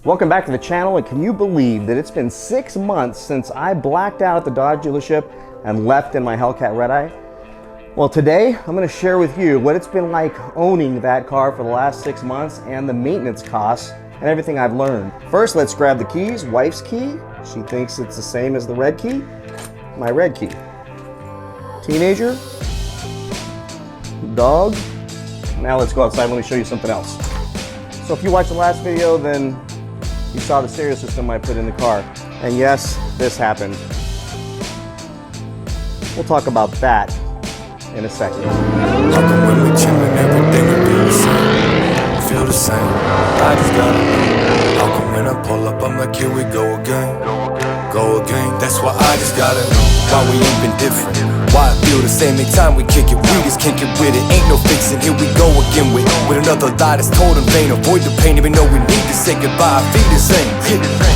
Welcome back to the channel, and can you believe that it's been 6 months since I blacked out at the Dodge dealership and left in my Hellcat Redeye? Well, today I'm going to share with you what it's been like owning that car for the last 6 months and the maintenance costs and everything I've learned. First, let's grab the keys. Wife's key. She thinks it's the same as the red key. My red key. Teenager. Dog. Now let's go outside and let me show you something else. So if you watched the last video, then you saw the stereo system I put in the car. And yes, this happened. We'll talk about that in a second. How come when we chillin', everything will be the same? Feel the same, I just gotta know. How come when I pull up, I'm like, here we go again. Go again, that's why I just gotta know. Why we ain't been different, why I feel the same. Every time we kick it, we just can't get with it. Ain't no fixing, here we go again with another lie that's told in vain. Avoid the pain, even though we need to say goodbye. I feel the same,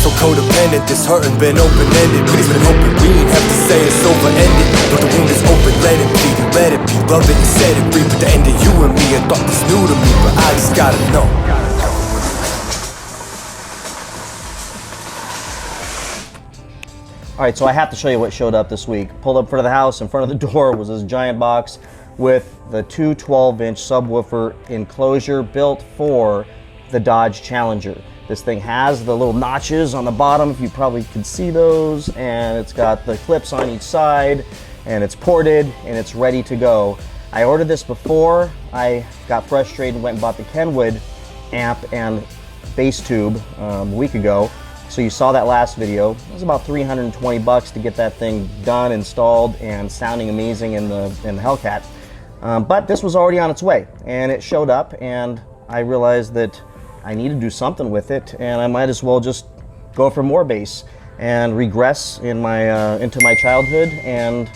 so codependent, this hurtin' been open-ended. We've been hoping we ain't have to say it's over-ended. But the wound is open, let it be, let it be. Love it and set it free, but the end of you and me, I thought this new to me, but I just gotta know. All right, so I have to show you what showed up this week. Pulled up in front of the house, in front of the door was this giant box with the two 12-inch subwoofer enclosure built for the Dodge Challenger. This thing has the little notches on the bottom, if you probably could see those, and it's got the clips on each side, and it's ported, and it's ready to go. I ordered this before I got frustrated and went and bought the Kenwood amp and bass tube a week ago. So you saw that last video. It was about 320 bucks to get that thing done, installed, and sounding amazing in the Hellcat. But this was already on its way, and it showed up, and I realized that I need to do something with it, and I might as well just go for more bass and regress in my into my childhood and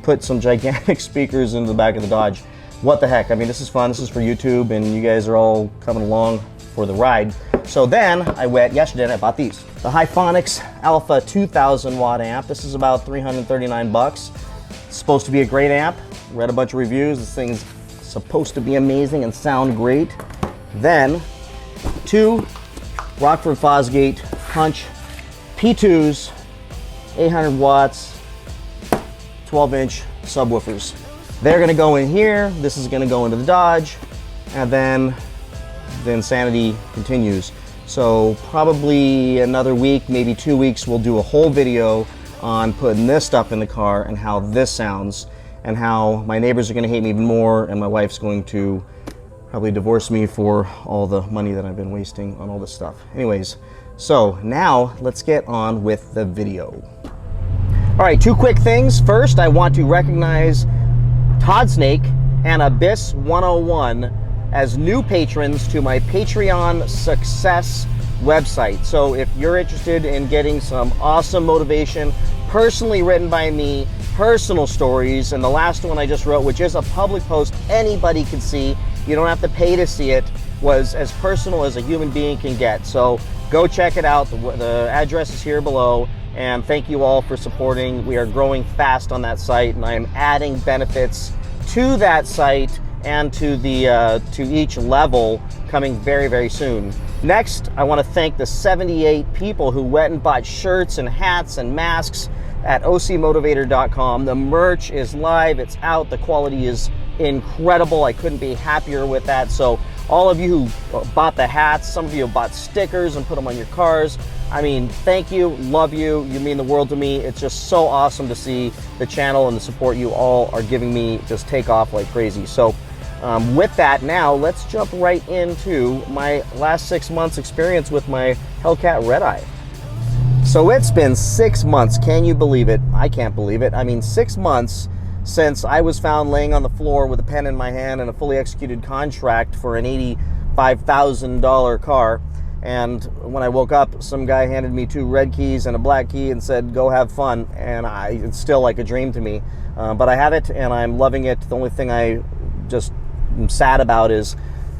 put some gigantic speakers into the back of the Dodge. What the heck? I mean, this is fun. This is for YouTube, and you guys are all coming along for the ride. So then I went yesterday and I bought these. The Hyphonics Alpha 2000 watt amp. This is about 339 bucks. It's supposed to be a great amp. Read a bunch of reviews. This thing's supposed to be amazing and sound great. Then two Rockford Fosgate Punch P2s, 800 watts, 12-inch subwoofers. They're gonna go in here. This is gonna go into the Dodge, and then the insanity continues. So probably another week, maybe 2 weeks, we'll do a whole video on putting this stuff in the car and how this sounds, and how my neighbors are gonna hate me even more, and my wife's going to probably divorce me for all the money that I've been wasting on all this stuff. Anyways, so now let's get on with the video. All right, two quick things. First, I want to recognize Todd Snake and Abyss 101 as new patrons to my Patreon success website. So if you're interested in getting some awesome motivation, personally written by me, personal stories, and the last one I just wrote, which is a public post anybody can see, you don't have to pay to see it, was as personal as a human being can get. So go check it out. The address is here below, and thank you all for supporting. We are growing fast on that site, and I am adding benefits to that site and to the to each level coming very, very soon. Next, I want to thank the 78 people who went and bought shirts and hats and masks at OCMotivator.com. The merch is live, it's out, the quality is incredible. I couldn't be happier with that. So all of you who bought the hats, some of you have bought stickers and put them on your cars. I mean, thank you, love you, you mean the world to me. It's just so awesome to see the channel and the support you all are giving me just take off like crazy. So with that, now let's jump right into my last 6 months experience with my Hellcat Redeye. So it's been 6 months, can you believe it? I can't believe it. I mean, 6 months since I was found laying on the floor with a pen in my hand and a fully executed contract for an $85,000 car. And when I woke up, some guy handed me 2 red keys and a black key and said, go have fun. And it's still like a dream to me. But I have it and I'm loving it. The only thing I just am sad about is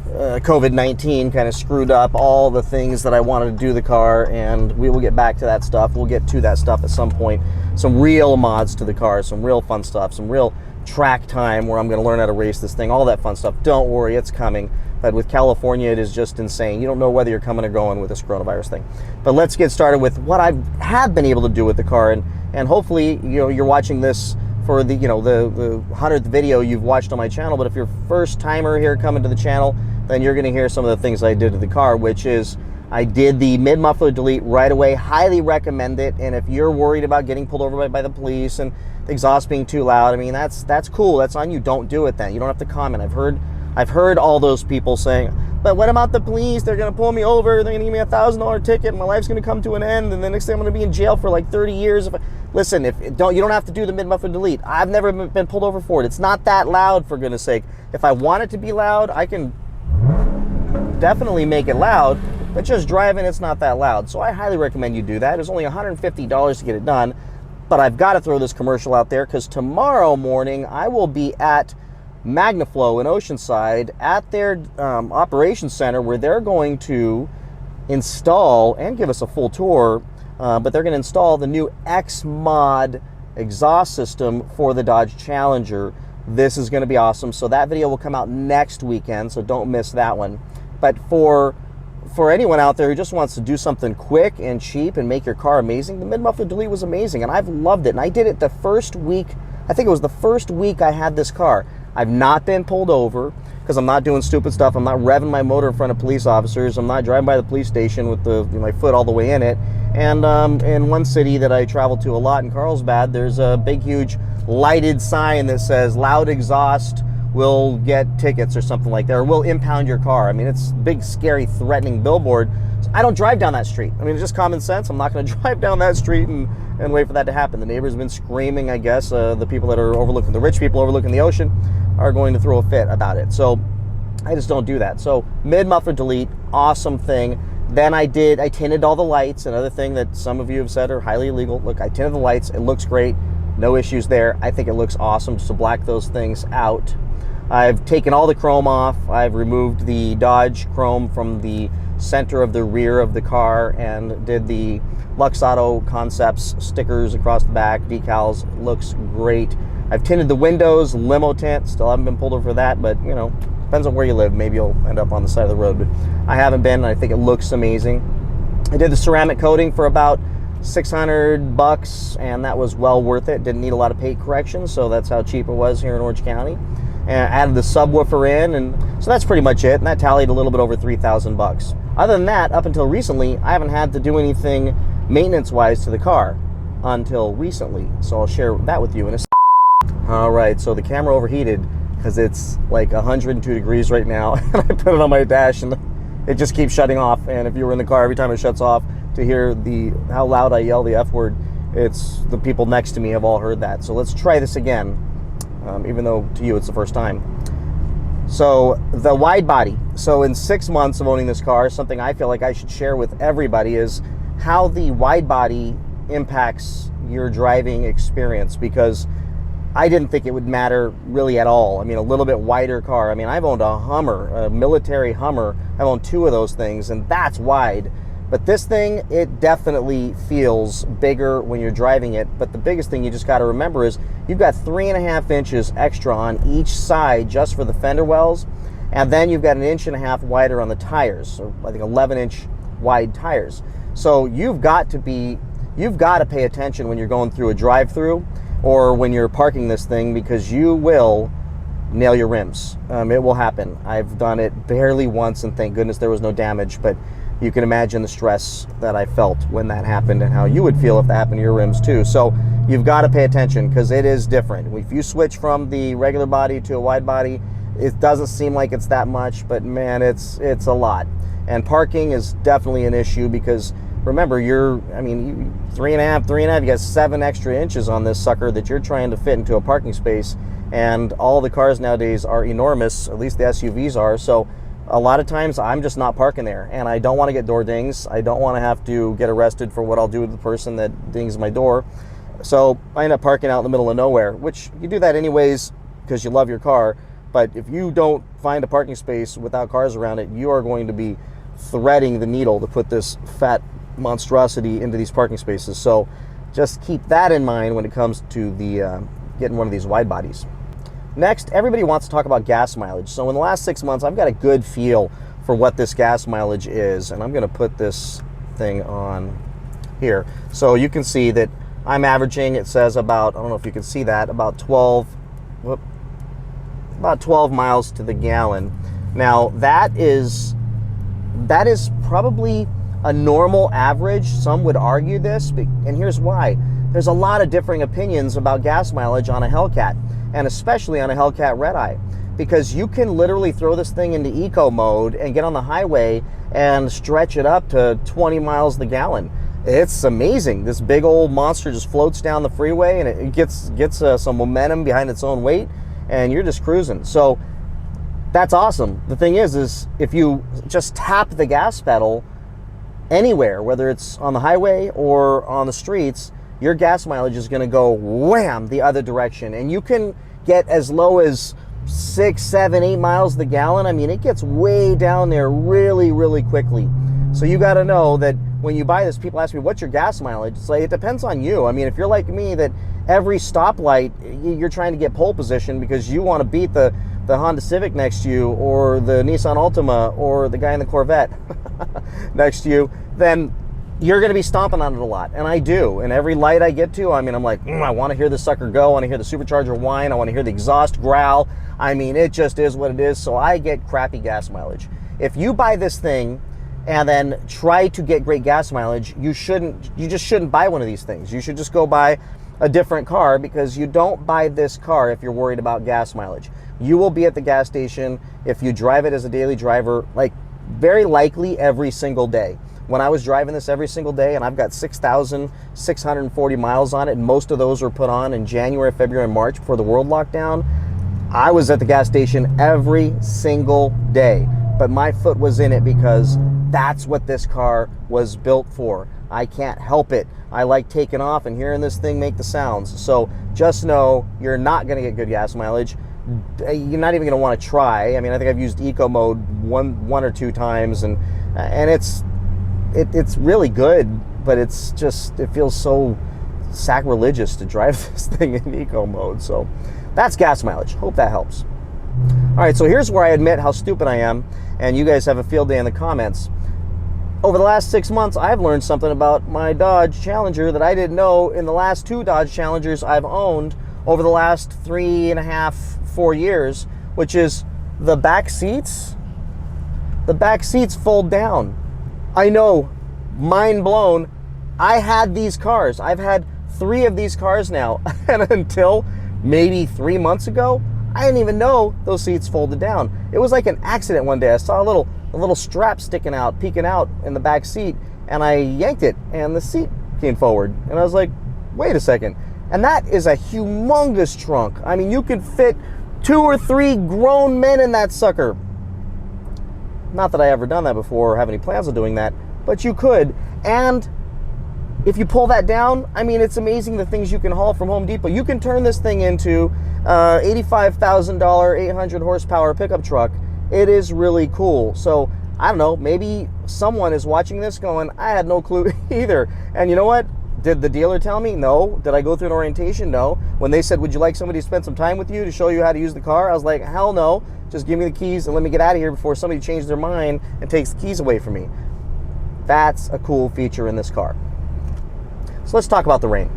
COVID-19 kind of screwed up all the things that I wanted to do to the car, and we will get back to that stuff. We'll get to that stuff at some point. Some real mods to the car, some real fun stuff, some real track time where I'm going to learn how to race this thing, all that fun stuff. Don't worry, it's coming. But with California, it is just insane. You don't know whether you're coming or going with this coronavirus thing. But let's get started with what I have been able to do with the car, and hopefully, you're watching this for the 100th video you've watched on my channel. But if you're first timer here coming to the channel, then you're going to hear some of the things I did to the car, which is I did the mid-muffler delete right away. Highly recommend it. And if you're worried about getting pulled over by the police and the exhaust being too loud, I mean, that's cool. That's on you. Don't do it then. You don't have to comment. I've heard all those people saying, but what about the police? They're going to pull me over. They're going to give me a $1,000 ticket. And my life's going to come to an end. And the next thing I'm going to be in jail for like 30 years. Listen, you don't have to do the mid-muffler delete. I've never been pulled over for it. It's not that loud, for goodness sake. If I want it to be loud, I can definitely make it loud. But just driving, it's not that loud. So I highly recommend you do that. It's only $150 to get it done. But I've got to throw this commercial out there because tomorrow morning I will be at MagnaFlow in Oceanside at their operations center, where they're going to install and give us a full tour, but they're going to install the new X-Mod exhaust system for the Dodge Challenger. This is going to be awesome. So that video will come out next weekend, so don't miss that one. But for anyone out there who just wants to do something quick and cheap and make your car amazing, the mid-muffler delete was amazing, and I've loved it. And I did it the first week. I think it was the first week I had this car. I've not been pulled over because I'm not doing stupid stuff. I'm not revving my motor in front of police officers. I'm not driving by the police station with my foot all the way in it. And in one city that I travel to a lot, in Carlsbad, there's a big, huge lighted sign that says loud exhaust will get tickets or something like that, or will impound your car. I mean, it's a big, scary, threatening billboard. So I don't drive down that street. I mean, it's just common sense. I'm not going to drive down that street and wait for that to happen. The neighbors have been screaming, I guess. The people that are overlooking, the rich people overlooking the ocean, are going to throw a fit about it. So I just don't do that. So mid-muffler delete, awesome thing. Then I tinted all the lights. Another thing that some of you have said are highly illegal. Look, I tinted the lights. It looks great. No issues there. I think it looks awesome just to black those things out. I've taken all the chrome off. I've removed the Dodge chrome from the center of the rear of the car and did the Lux Auto Concepts stickers across the back, decals. It looks great. I've tinted the windows, limo tint. Still haven't been pulled over for that, but depends on where you live. Maybe you'll end up on the side of the road, but I haven't been, and I think it looks amazing. I did the ceramic coating for about $600, and that was well worth it. Didn't need a lot of paint corrections, so that's how cheap it was here in Orange County. And added the subwoofer in, and so that's pretty much it, and that tallied a little bit over $3,000. Other than that, up until recently, I haven't had to do anything maintenance-wise to the car until recently, so I'll share that with you in a second. All right, so the camera overheated because it's like 102 degrees right now, and I put it on my dash, and it just keeps shutting off. And if you were in the car, every time it shuts off, to hear how loud I yell the F word, it's the people next to me have all heard that. So let's try this again, even though to you it's the first time. So the wide body. So in 6 months of owning this car, something I feel like I should share with everybody is how the wide body impacts your driving experience, because I didn't think it would matter really at all. I mean, a little bit wider car. I mean, I've owned a Hummer, a military Hummer. I've owned 2 of those things, and that's wide. But this thing, it definitely feels bigger when you're driving it. But the biggest thing you just got to remember is you've got 3.5 inches extra on each side just for the fender wells. And then you've got 1.5 inches wider on the tires. So I think 11-inch wide tires. So you've got to pay attention when you're going through a drive-through or when you're parking this thing, because you will nail your rims. It will happen. I've done it barely once, and thank goodness there was no damage, but you can imagine the stress that I felt when that happened and how you would feel if that happened to your rims too. So you've got to pay attention, because it is different. If you switch from the regular body to a wide body, it doesn't seem like it's that much, but man, it's a lot. And parking is definitely an issue, because remember, 3.5, you got 7 extra inches on this sucker that you're trying to fit into a parking space. And all the cars nowadays are enormous, at least the SUVs are. So a lot of times I'm just not parking there, and I don't want to get door dings. I don't want to have to get arrested for what I'll do to the person that dings my door. So I end up parking out in the middle of nowhere, which you do that anyways because you love your car. But if you don't find a parking space without cars around it, you are going to be threading the needle to put this fat monstrosity into these parking spaces. So just keep that in mind when it comes to the getting one of these wide bodies. Next, everybody wants to talk about gas mileage. So in the last 6 months, I've got a good feel for what this gas mileage is, and I'm going to put this thing on here. So you can see that I'm averaging, it says about, I don't know if you can see that, about 12 miles to the gallon. Now that is probably a normal average. Some would argue this, and here's why. There's a lot of differing opinions about gas mileage on a Hellcat, and especially on a Hellcat Redeye, because you can literally throw this thing into eco mode and get on the highway and stretch it up to 20 miles the gallon. It's amazing. This big old monster just floats down the freeway, and it gets some momentum behind its own weight, and you're just cruising. So that's awesome. The thing is if you just tap the gas pedal anywhere, whether it's on the highway or on the streets, your gas mileage is going to go wham the other direction, and you can get as low as 6, 7, 8 miles the gallon. I mean, it gets way down there really, really quickly. So you got to know that when you buy this, people ask me, what's your gas mileage? It's like, it depends on you. I mean, if you're like me, that every stoplight you're trying to get pole position because you want to beat the Honda Civic next to you, or the Nissan Altima, or the guy in the Corvette next to you, then you're going to be stomping on it a lot. And I do. And every light I get to, I mean, I'm like, I want to hear this sucker go. I want to hear the supercharger whine. I want to hear the exhaust growl. I mean, it just is what it is. So I get crappy gas mileage. If you buy this thing and then try to get great gas mileage, you just shouldn't buy one of these things. You should just go buy a different car, because you don't buy this car if you're worried about gas mileage. You will be at the gas station if you drive it as a daily driver, like very likely every single day. When I was driving this every single day, and I've got 6,640 miles on it, and most of those were put on in January, February, and March before the world lockdown, I was at the gas station every single day. But my foot was in it because that's what this car was built for. I can't help it. I like taking off and hearing this thing make the sounds. So just know you're not going to get good gas mileage. You're not even going to want to try. I mean, I think I've used eco mode one or two times, and it's really good, but it's just, it feels so sacrilegious to drive this thing in eco mode. So that's gas mileage. Hope that helps. All right, so here's where I admit how stupid I am, and you guys have a field day in the comments. Over the last 6 months, I've learned something about my Dodge Challenger that I didn't know in the last 2 Dodge Challengers I've owned over the last 3.5, 4 years, which is the back seats. The back seats fold down. I know, mind blown. I had these cars. I've had 3 of these cars now, and until maybe 3 months ago, I didn't even know those seats folded down. It was like an accident one day. I saw a little strap sticking out, peeking out in the back seat, and I yanked it, and the seat came forward. And I was like, wait a second. And that is a humongous trunk. I mean, you could fit 2 or 3 grown men in that sucker. Not that I ever done that before or have any plans of doing that, but you could. And if you pull that down, I mean, it's amazing the things you can haul from Home Depot. You can turn this thing into $85,000, 800 horsepower pickup truck. It is really cool. So I don't know, maybe someone is watching this going, I had no clue either. And you know what? Did the dealer tell me? No. Did I go through an orientation? No. When they said, would you like somebody to spend some time with you to show you how to use the car? I was like, hell no. Just give me the keys and let me get out of here before somebody changes their mind and takes the keys away from me. That's a cool feature in this car. So let's talk about the rain.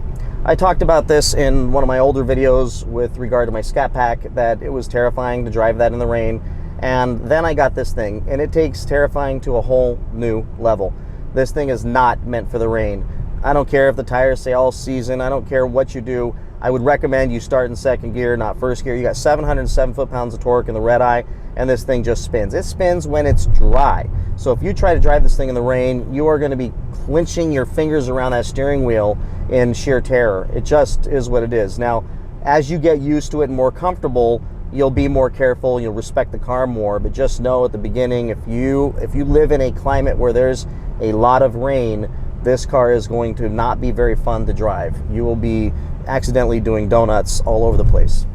I talked about this in one of my older videos with regard to my Scat Pack, that it was terrifying to drive that in the rain. And then I got this thing, and it takes terrifying to a whole new level. This thing is not meant for the rain. I don't care if the tires say all season. I don't care what you do. I would recommend you start in second gear, not first gear. You got 707 foot-pounds of torque in the Redeye, and this thing just spins. It spins when it's dry. So if you try to drive this thing in the rain, you are going to be clenching your fingers around that steering wheel in sheer terror. It just is what it is. Now, as you get used to it and more comfortable, you'll be more careful, you'll respect the car more, but just know at the beginning, if you live in a climate where there's a lot of rain, this car is going to not be very fun to drive. You will be accidentally doing donuts all over the place.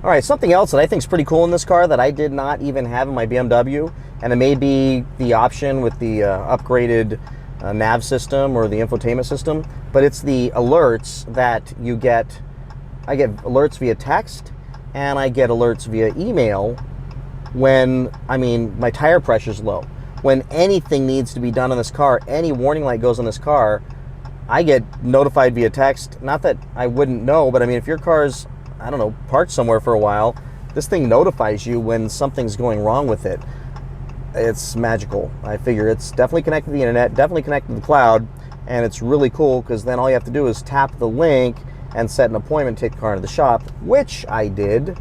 All right, something else that I think is pretty cool in this car that I did not even have in my BMW, and it may be the option with the upgraded nav system or the infotainment system, but it's the alerts that you get. I get alerts via text, and I get alerts via email when, my tire pressure's low. When anything needs to be done on this car, any warning light goes on this car, I get notified via text. Not that I wouldn't know, but if your car's, I don't know, parked somewhere for a while, this thing notifies you when something's going wrong with it. It's magical. I figure it's definitely connected to the internet, definitely connected to the cloud, and it's really cool because then all you have to do is tap the link and set an appointment, take the car into the shop, which I did,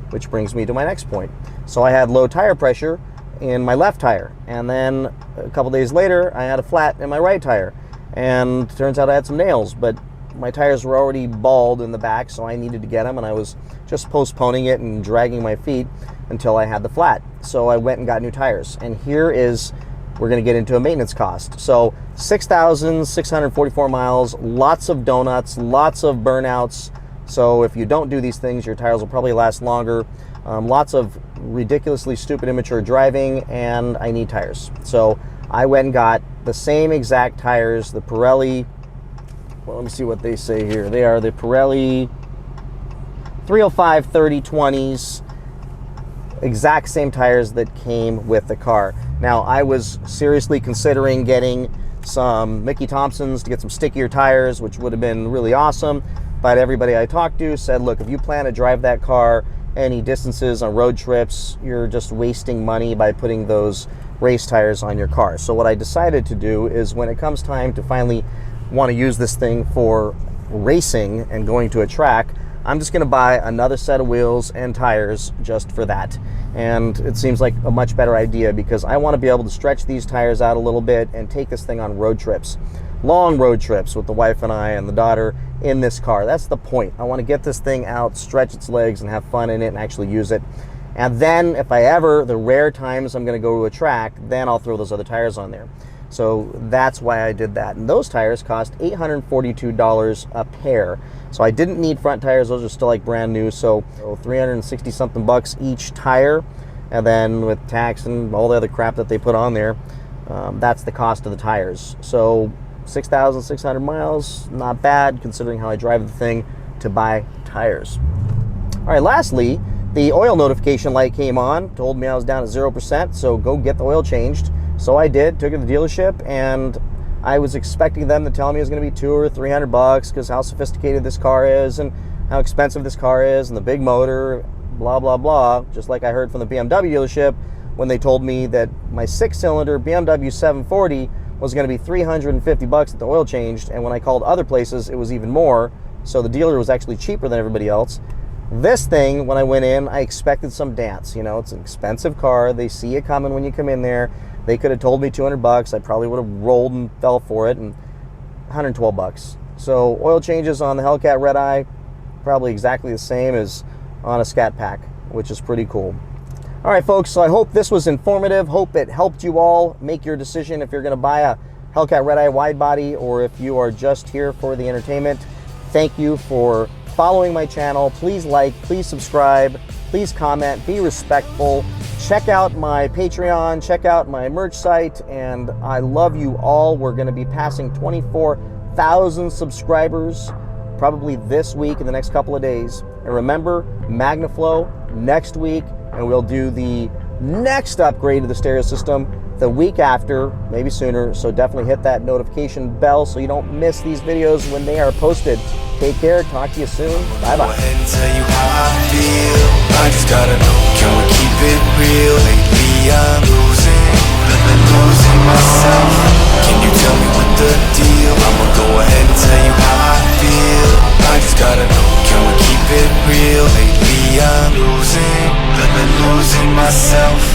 which brings me to my next point. So I had low tire pressure in my left tire, and then a couple days later I had a flat in my right tire, and turns out I had some nails, but my tires were already bald in the back, so I needed to get them, and I was just postponing it and dragging my feet until I had the flat. So I went and got new tires, and here is, we're going to get into a maintenance cost. So 6,644 miles, lots of donuts, lots of burnouts. So if you don't do these things, your tires will probably last longer. Lots of ridiculously stupid, immature driving, and I need tires. So I went and got the same exact tires, the Pirelli, well, let me see what they say here. They are the Pirelli 305 3020s, exact same tires that came with the car. Now, I was seriously considering getting some Mickey Thompsons to get some stickier tires, which would have been really awesome, but everybody I talked to said, look, if you plan to drive that car any distances on road trips, you're just wasting money by putting those race tires on your car. So what I decided to do is, when it comes time to finally want to use this thing for racing and going to a track, I'm just going to buy another set of wheels and tires just for that. And it seems like a much better idea because I want to be able to stretch these tires out a little bit and take this thing on road trips, long road trips with the wife and I and the daughter in this car. That's the point. I want to get this thing out, stretch its legs, and have fun in it and actually use it. And then if I ever, the rare times I'm going to go to a track, then I'll throw those other tires on there. So that's why I did that. And those tires cost $842 a pair. So I didn't need front tires. Those are still like brand new. So 360 something bucks each tire. And then with tax and all the other crap that they put on there, that's the cost of the tires. So 6,600 miles, not bad considering how I drive the thing to buy tires. All right, lastly, the oil notification light came on, told me I was down at 0%, so go get the oil changed. So I did, took it to the dealership, and I was expecting them to tell me it was going to be $200 or $300 because how sophisticated this car is and how expensive this car is and the big motor, blah, blah, blah. Just like I heard from the BMW dealership when they told me that my 6-cylinder BMW 740 was going to be $350 at the oil changed, and when I called other places, it was even more. So the dealer was actually cheaper than everybody else. This thing, when I went in, I expected some dance. You know, it's an expensive car. They see you coming when you come in there. They could have told me $200. I probably would have rolled and fell for it, and $112. So oil changes on the Hellcat Redeye, probably exactly the same as on a Scat Pack, which is pretty cool. All right, folks, so I hope this was informative. Hope it helped you all make your decision if you're going to buy a Hellcat Redeye wide body or if you are just here for the entertainment. Thank you for following my channel. Please like, please subscribe, please comment, be respectful. Check out my Patreon, check out my merch site, and I love you all. We're going to be passing 24,000 subscribers probably this week in the next couple of days. And remember, MagnaFlow next week, and we'll do the next upgrade to the stereo system the week after, maybe sooner. So definitely hit that notification bell so you don't miss these videos when they are posted. Take care. Talk to you soon. Bye-bye. Go ahead and tell you how I feel. I just gotta know, can we keep it real? Lately I'm losing myself. Can you tell me what the deal? I'ma go ahead and tell you how I feel. I just gotta know, can we keep it real? Lately I'm losing myself.